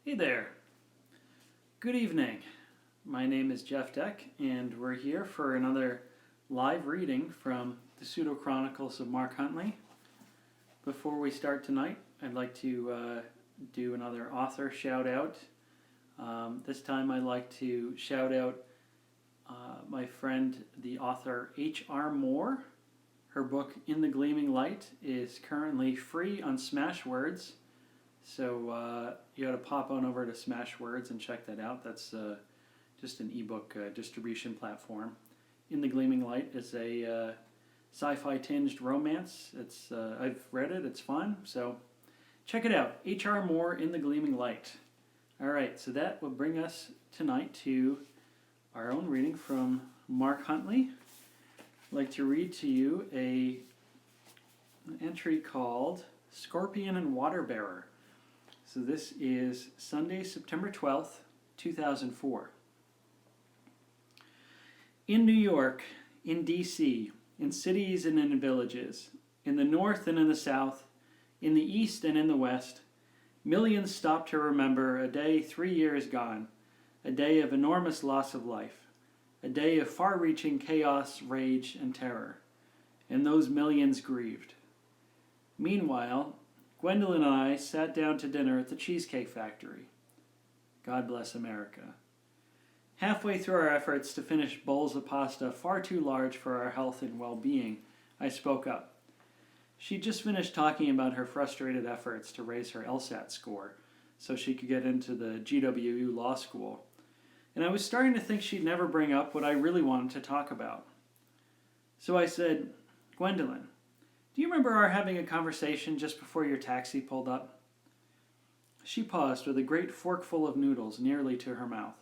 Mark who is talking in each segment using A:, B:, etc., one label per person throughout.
A: Hey there. Good evening. My name is Jeff Deck, and we're here for another live reading from the Pseudo-Chronicles of Mark Huntley. Before we start tonight, I'd like to do another author shout out. This time I'd like to shout out my friend, the author H.R. Moore. Her book, In the Gleaming Light, is currently free on Smashwords. So you got to pop on over to Smashwords and check that out. That's just an ebook distribution platform. In the Gleaming Light is a sci-fi tinged romance. I've read it. It's fun. So check it out. H.R. Moore, In the Gleaming Light. All right. So that will bring us tonight to our own reading from Mark Huntley. I'd like to read to you an entry called Scorpion and Water Bearer. So this is Sunday, September 12th, 2004. In New York, in D.C., in cities and in villages, in the north and in the south, in the east and in the west, millions stop to remember a day 3 years gone, a day of enormous loss of life, a day of far-reaching chaos, rage, and terror, and those millions grieved. Meanwhile, Gwendolyn and I sat down to dinner at the Cheesecake Factory. God bless America. Halfway through our efforts to finish bowls of pasta far too large for our health and well-being, I spoke up. She'd just finished talking about her frustrated efforts to raise her LSAT score so she could get into the GWU law school, and I was starting to think she'd never bring up what I really wanted to talk about. So I said, "Gwendolyn, do you remember our having a conversation just before your taxi pulled up?" She paused with a great forkful of noodles nearly to her mouth.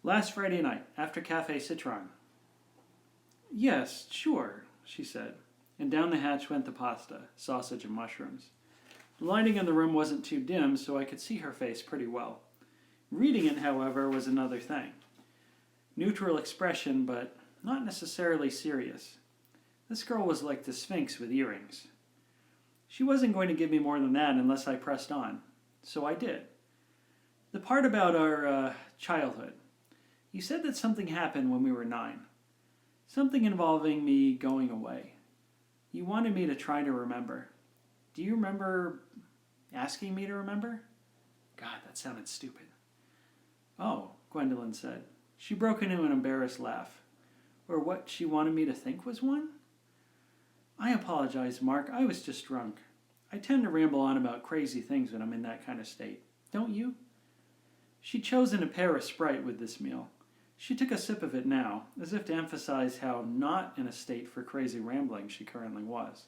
A: "Last Friday night, after Café Citron." "Yes, sure," she said, and down the hatch went the pasta, sausage and mushrooms. The lighting in the room wasn't too dim, so I could see her face pretty well. Reading it, however, was another thing. Neutral expression, but not necessarily serious. This girl was like the Sphinx with earrings. She wasn't going to give me more than that unless I pressed on, so I did. The part about our childhood. You said that something happened when we were 9. Something involving me going away. You wanted me to try to remember. Do you remember asking me to remember? God, that sounded stupid. Oh, Gwendolyn said. She broke into an embarrassed laugh. Or what she wanted me to think was one? I apologize, Mark. I was just drunk. I tend to ramble on about crazy things when I'm in that kind of state. Don't you? She'd chosen a pear of Sprite with this meal. She took a sip of it now, as if to emphasize how not in a state for crazy rambling she currently was.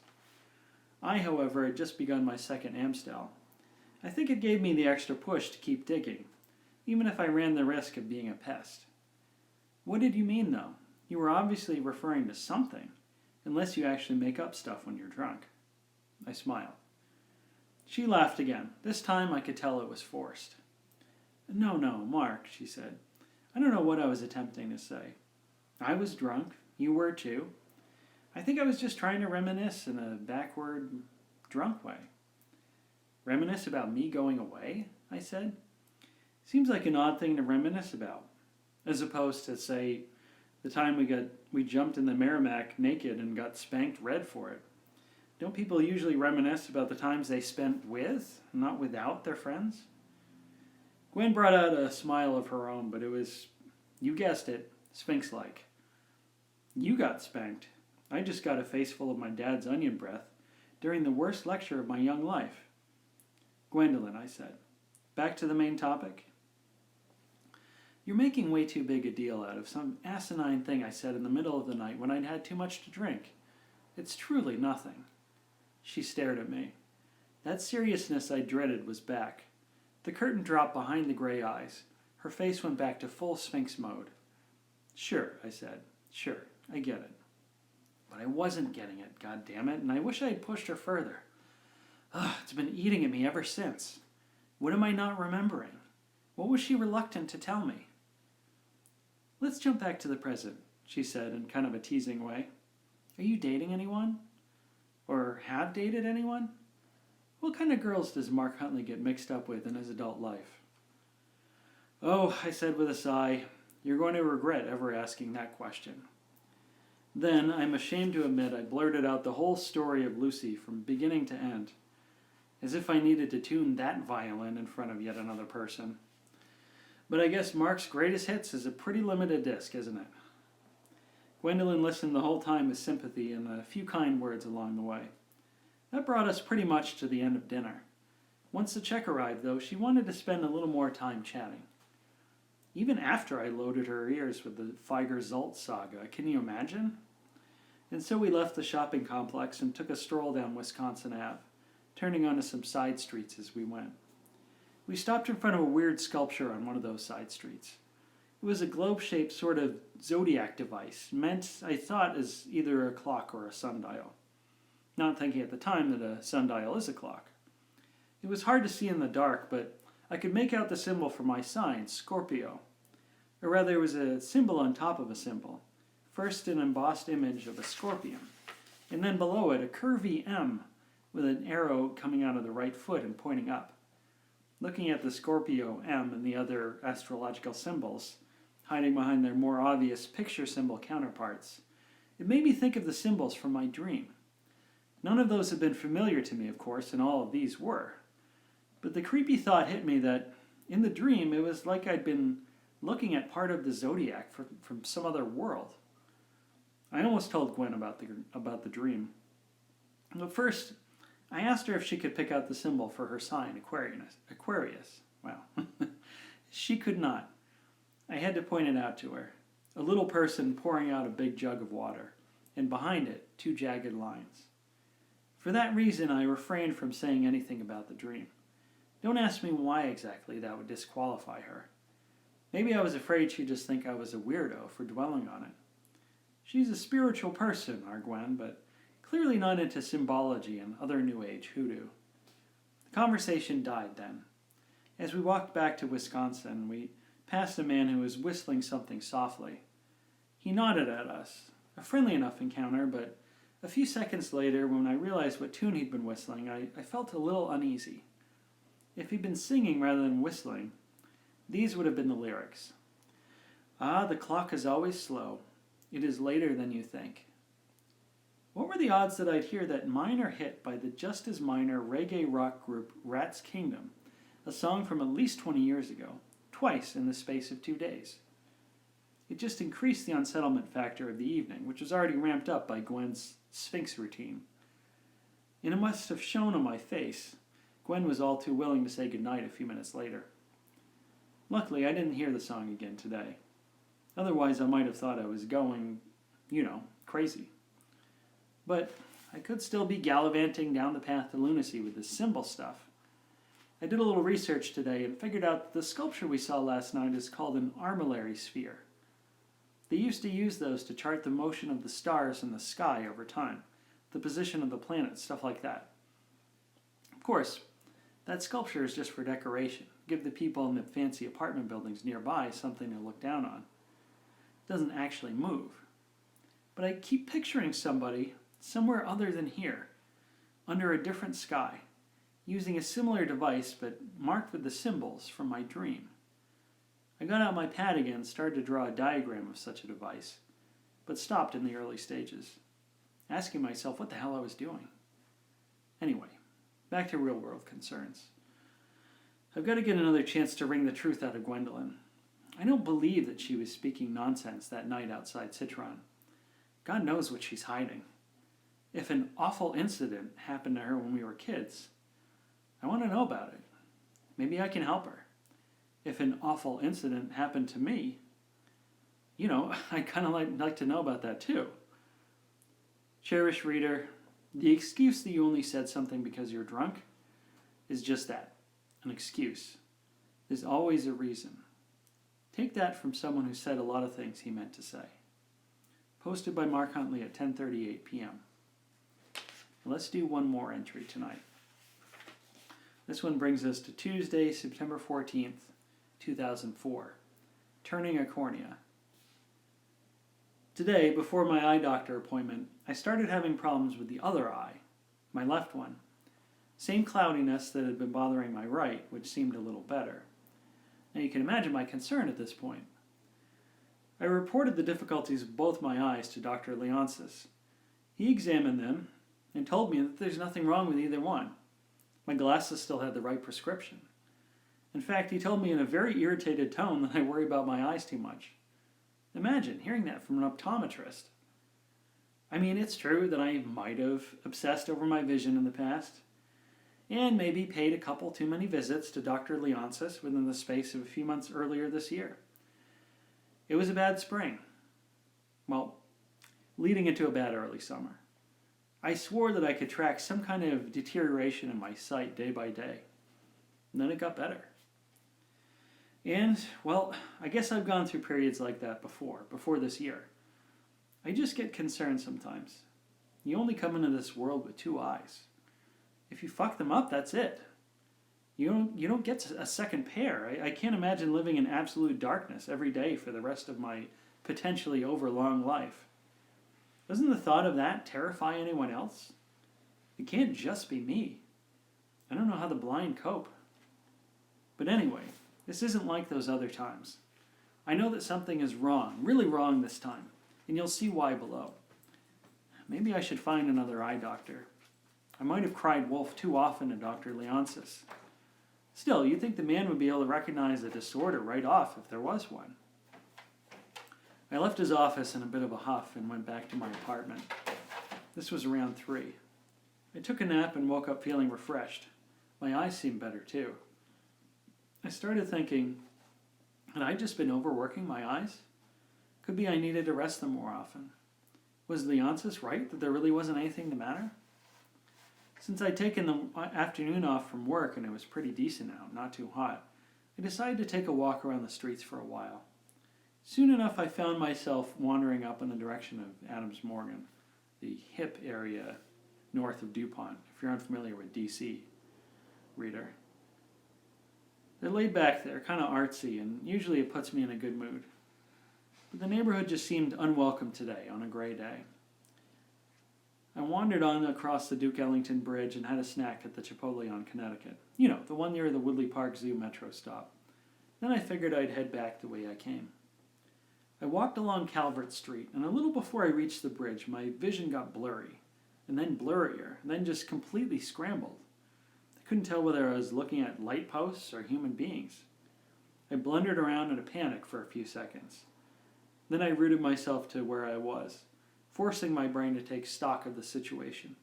A: I, however, had just begun my second Amstel. I think it gave me the extra push to keep digging, even if I ran the risk of being a pest. What did you mean, though? You were obviously referring to something. Unless you actually make up stuff when you're drunk. I smiled. She laughed again. This time I could tell it was forced. No, Mark, she said. I don't know what I was attempting to say. I was drunk. You were too. I think I was just trying to reminisce in a backward, drunk way. Reminisce about me going away? I said. Seems like an odd thing to reminisce about. As opposed to, say, the time we jumped in the Merrimack naked and got spanked red for it. Don't people usually reminisce about the times they spent with, not without, their friends? Gwen brought out a smile of her own, but it was, you guessed it, Sphinx-like. You got spanked. I just got a face full of my dad's onion breath during the worst lecture of my young life. Gwendolyn, I said. Back to the main topic. You're making way too big a deal out of some asinine thing I said in the middle of the night when I'd had too much to drink. It's truly nothing. She stared at me. That seriousness I dreaded was back. The curtain dropped behind the gray eyes. Her face went back to full Sphinx mode. Sure, I said. Sure, I get it. But I wasn't getting it, goddammit, and I wish I had pushed her further. It's been eating at me ever since. What am I not remembering? What was she reluctant to tell me? Let's jump back to the present, she said in kind of a teasing way. Are you dating anyone? Or have dated anyone? What kind of girls does Mark Huntley get mixed up with in his adult life? Oh, I said with a sigh, you're going to regret ever asking that question. Then, I'm ashamed to admit, I blurted out the whole story of Lucy from beginning to end, as if I needed to tune that violin in front of yet another person. But I guess Mark's greatest hits is a pretty limited disc, isn't it? Gwendolyn listened the whole time with sympathy and a few kind words along the way. That brought us pretty much to the end of dinner. Once the check arrived, though, she wanted to spend a little more time chatting. Even after I loaded her ears with the Feiger-Zoltz saga, can you imagine? And so we left the shopping complex and took a stroll down Wisconsin Ave, turning onto some side streets as we went. We stopped in front of a weird sculpture on one of those side streets. It was a globe-shaped sort of zodiac device, meant, I thought, as either a clock or a sundial. Not thinking at the time that a sundial is a clock. It was hard to see in the dark, but I could make out the symbol for my sign, Scorpio. Or rather, it was a symbol on top of a symbol. First, an embossed image of a scorpion, and then below it, a curvy M with an arrow coming out of the right foot and pointing up. Looking at the Scorpio M and the other astrological symbols, hiding behind their more obvious picture symbol counterparts, it made me think of the symbols from my dream. None of those had been familiar to me, of course, and all of these were. But the creepy thought hit me that, in the dream, it was like I'd been looking at part of the zodiac from some other world. I almost told Gwen about the dream. But first, I asked her if she could pick out the symbol for her sign, Aquarius. Wow. She could not. I had to point it out to her. A little person pouring out a big jug of water, and behind it, 2 jagged lines. For that reason, I refrained from saying anything about the dream. Don't ask me why exactly that would disqualify her. Maybe I was afraid she'd just think I was a weirdo for dwelling on it. She's a spiritual person, our Gwen, but clearly not into symbology and other New Age hoodoo. The conversation died then. As we walked back to Wisconsin, we passed a man who was whistling something softly. He nodded at us, a friendly enough encounter, but a few seconds later, when I realized what tune he'd been whistling, I felt a little uneasy. If he'd been singing rather than whistling, these would have been the lyrics. Ah, the clock is always slow. It is later than you think. What were the odds that I'd hear that minor hit by the just as minor reggae rock group Rat's Kingdom, a song from at least 20 years ago, twice in the space of 2 days? It just increased the unsettlement factor of the evening, which was already ramped up by Gwen's Sphinx routine. And it must have shown on my face. Gwen was all too willing to say goodnight a few minutes later. Luckily, I didn't hear the song again today. Otherwise, I might have thought I was going, crazy. But I could still be gallivanting down the path to lunacy with this symbol stuff. I did a little research today and figured out the sculpture we saw last night is called an armillary sphere. They used to use those to chart the motion of the stars in the sky over time, the position of the planets, stuff like that. Of course, that sculpture is just for decoration, give the people in the fancy apartment buildings nearby something to look down on. It doesn't actually move. But I keep picturing somebody somewhere other than here, under a different sky, using a similar device but marked with the symbols from my dream. I got out my pad again and started to draw a diagram of such a device, but stopped in the early stages, asking myself what the hell I was doing. Anyway, back to real-world concerns. I've got to get another chance to wring the truth out of Gwendolyn. I don't believe that she was speaking nonsense that night outside Citron. God knows what she's hiding. If an awful incident happened to her when we were kids, I want to know about it. Maybe I can help her. If an awful incident happened to me, I'd kind of like to know about that too. Cherished reader, the excuse that you only said something because you're drunk is just that, an excuse. There's always a reason. Take that from someone who said a lot of things he meant to say. Posted by Mark Huntley at 10:38 p.m. Let's do one more entry tonight. This one brings us to Tuesday, September 14th, 2004. Turning a cornea. Today, before my eye doctor appointment, I started having problems with the other eye, my left one. Same cloudiness that had been bothering my right, which seemed a little better. Now you can imagine my concern at this point. I reported the difficulties of both my eyes to Dr. Leonsis. He examined them and told me that there's nothing wrong with either one. My glasses still had the right prescription. In fact, he told me in a very irritated tone that I worry about my eyes too much. Imagine hearing that from an optometrist. I mean, it's true that I might have obsessed over my vision in the past, and maybe paid a couple too many visits to Dr. Leonsis within the space of a few months earlier this year. It was a bad spring. Well, leading into a bad early summer. I swore that I could track some kind of deterioration in my sight day by day. And then it got better. And, well, I guess I've gone through periods like that before this year. I just get concerned sometimes. You only come into this world with two eyes. If you fuck them up, that's it. You don't get a second pair. I can't imagine living in absolute darkness every day for the rest of my potentially overlong life. Doesn't the thought of that terrify anyone else? It can't just be me. I don't know how the blind cope. But anyway, this isn't like those other times. I know that something is wrong, really wrong this time, and you'll see why below. Maybe I should find another eye doctor. I might have cried wolf too often to Dr. Leonsis. Still, you'd think the man would be able to recognize a disorder right off if there was one. I left his office in a bit of a huff and went back to my apartment. This was around 3. I took a nap and woke up feeling refreshed. My eyes seemed better too. I started thinking, had I just been overworking my eyes? Could be I needed to rest them more often. Was Leonsis right that there really wasn't anything the matter? Since I'd taken the afternoon off from work and it was pretty decent out, not too hot, I decided to take a walk around the streets for a while. Soon enough, I found myself wandering up in the direction of Adams Morgan, the hip area north of DuPont, if you're unfamiliar with DC, reader. They're laid back there, kind of artsy, and usually it puts me in a good mood. But the neighborhood just seemed unwelcome today on a gray day. I wandered on across the Duke Ellington Bridge and had a snack at the Chipotle on Connecticut. You know, the one near the Woodley Park Zoo metro stop. Then I figured I'd head back the way I came. I walked along Calvert Street, and a little before I reached the bridge, my vision got blurry, and then blurrier, and then just completely scrambled. I couldn't tell whether I was looking at light posts or human beings. I blundered around in a panic for a few seconds. Then I rooted myself to where I was, forcing my brain to take stock of the situation.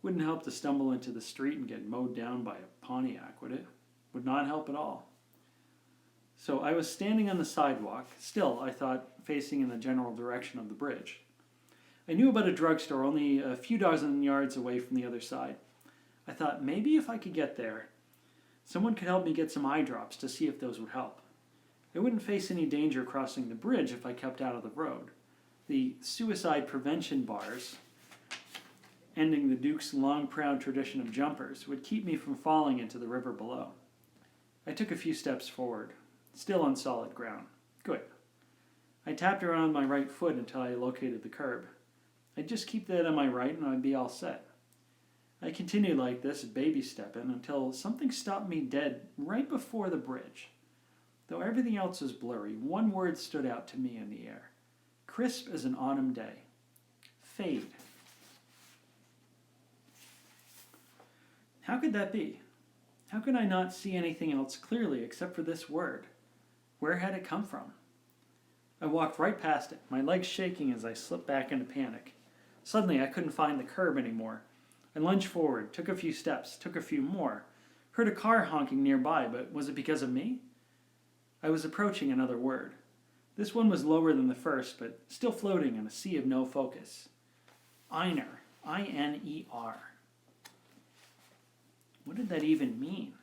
A: Wouldn't help to stumble into the street and get mowed down by a Pontiac, would it? Would not help at all. So I was standing on the sidewalk, still, I thought, facing in the general direction of the bridge. I knew about a drugstore only a few dozen yards away from the other side. I thought maybe if I could get there, someone could help me get some eye drops to see if those would help. I wouldn't face any danger crossing the bridge if I kept out of the road. The suicide prevention bars, ending the Duke's long proud tradition of jumpers, would keep me from falling into the river below. I took a few steps forward, still on solid ground. Good. I tapped around my right foot until I located the curb. I'd just keep that on my right and I'd be all set. I continued like this, baby stepping, until something stopped me dead right before the bridge. Though everything else was blurry, one word stood out to me in the air. Crisp as an autumn day. Fade. How could that be? How could I not see anything else clearly except for this word? Where had it come from? I walked right past it, my legs shaking as I slipped back into panic. Suddenly I couldn't find the curb anymore. I lunged forward, took a few steps, took a few more. Heard a car honking nearby, but was it because of me? I was approaching another word. This one was lower than the first, but still floating in a sea of no focus. Einer. I-N-E-R. What did that even mean?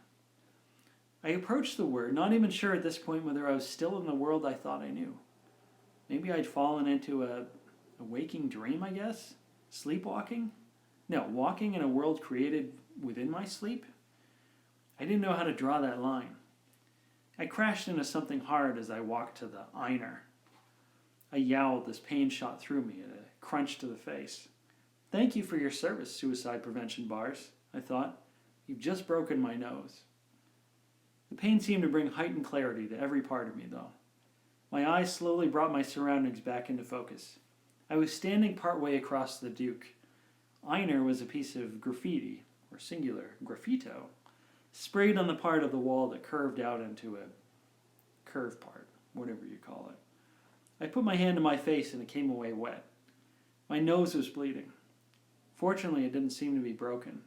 A: I approached the word, not even sure at this point whether I was still in the world I thought I knew. Maybe I'd fallen into a waking dream, I guess? Sleepwalking? No, walking in a world created within my sleep? I didn't know how to draw that line. I crashed into something hard as I walked to the Einer. I yowled as pain shot through me, a crunch to the face. Thank you for your service, suicide prevention bars, I thought. You've just broken my nose. The pain seemed to bring heightened clarity to every part of me, though. My eyes slowly brought my surroundings back into focus. I was standing partway across the Duke. Einer was a piece of graffiti, or singular, graffito, sprayed on the part of the wall that curved out into a curved part, whatever you call it. I put my hand to my face and it came away wet. My nose was bleeding. Fortunately, it didn't seem to be broken.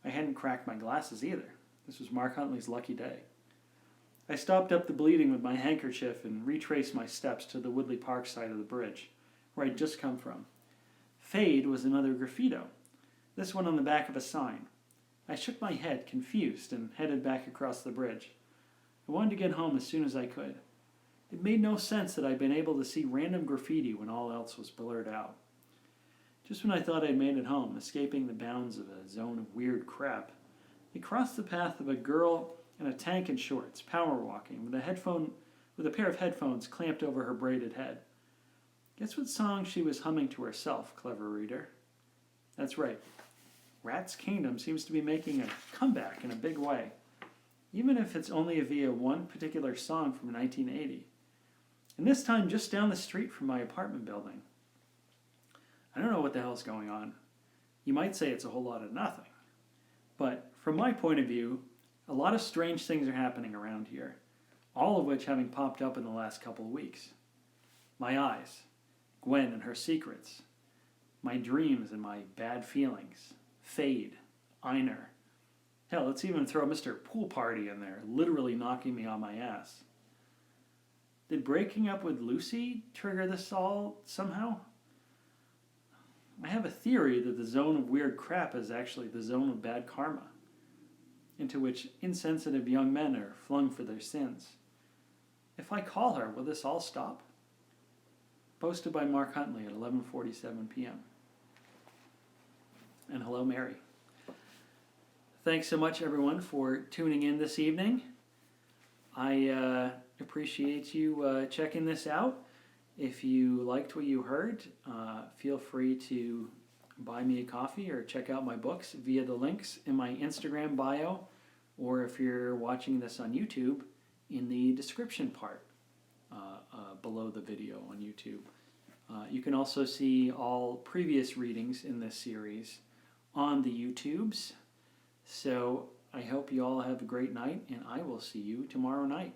A: I hadn't cracked my glasses either. This was Mark Huntley's lucky day. I stopped up the bleeding with my handkerchief and retraced my steps to the Woodley Park side of the bridge, where I'd just come from. Fade was another graffito, this one on the back of a sign. I shook my head, confused, and headed back across the bridge. I wanted to get home as soon as I could. It made no sense that I'd been able to see random graffiti when all else was blurred out. Just when I thought I'd made it home, escaping the bounds of a zone of weird crap, I crossed the path of a girl in a tank and shorts, power walking, with a pair of headphones clamped over her braided head. Guess what song she was humming to herself, clever reader? That's right. Rat's Kingdom seems to be making a comeback in a big way, even if it's only via one particular song from 1980. And this time just down the street from my apartment building. I don't know what the hell's going on. You might say it's a whole lot of nothing. But from my point of view, a lot of strange things are happening around here, all of which having popped up in the last couple of weeks. My eyes, Gwen and her secrets, my dreams and my bad feelings, Fade, Einer. Hell, let's even throw Mr. Pool Party in there, literally knocking me on my ass. Did breaking up with Lucy trigger this all somehow? I have a theory that the zone of weird crap is actually the zone of bad karma, into which insensitive young men are flung for their sins. If I call her, will this all stop? Posted by Mark Huntley at 11:47 p.m. And hello, Mary. Thanks so much, everyone, for tuning in this evening. I appreciate you checking this out. If you liked what you heard, feel free to buy me a coffee or check out my books via the links in my Instagram bio, or if you're watching this on YouTube, in the description part below the video on YouTube. You can also see all previous readings in this series on the YouTubes. So I hope you all have a great night, and I will see you tomorrow night.